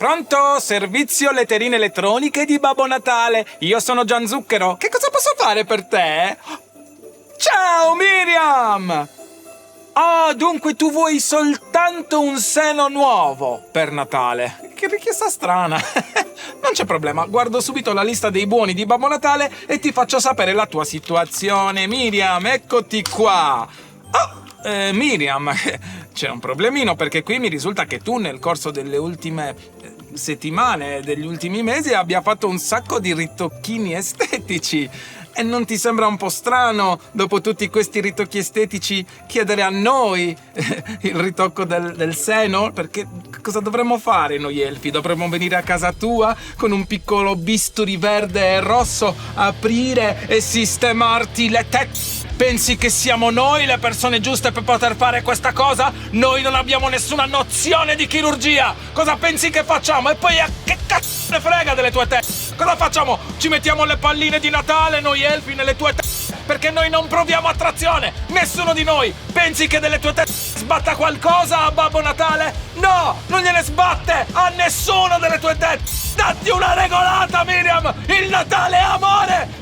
Pronto? Servizio letterine elettroniche di Babbo Natale. Io sono Gian Zucchero. Che cosa posso fare per te? Ciao Miriam! Ah, dunque tu vuoi soltanto un seno nuovo per Natale. Che richiesta strana. Non c'è problema, guardo subito la lista dei buoni di Babbo Natale e ti faccio sapere la tua situazione. Miriam, eccoti qua. Oh, Miriam, c'è un problemino perché qui mi risulta che tu nel corso delle ultime settimane, degli ultimi mesi abbia fatto un sacco di ritocchini estetici. E non ti sembra un po' strano, dopo tutti questi ritocchi estetici, chiedere a noi il ritocco del seno? Perché cosa dovremmo fare noi elfi? Dovremmo venire a casa tua con un piccolo bisturi verde e rosso, aprire e sistemarti le tette? Pensi che siamo noi le persone giuste per poter fare questa cosa? Noi non abbiamo nessuna nozione di chirurgia! Cosa pensi che facciamo? E poi a che cazzo ne frega delle tue tette? Cosa facciamo? Ci mettiamo le palline di Natale, noi elfi, nelle tue tette? Perché noi non proviamo attrazione! Nessuno di noi! Pensi che delle tue tette sbatta qualcosa a Babbo Natale? No! Non gliene sbatte a nessuno delle tue tette! Datti una regolata, Miriam! Il Natale è amore!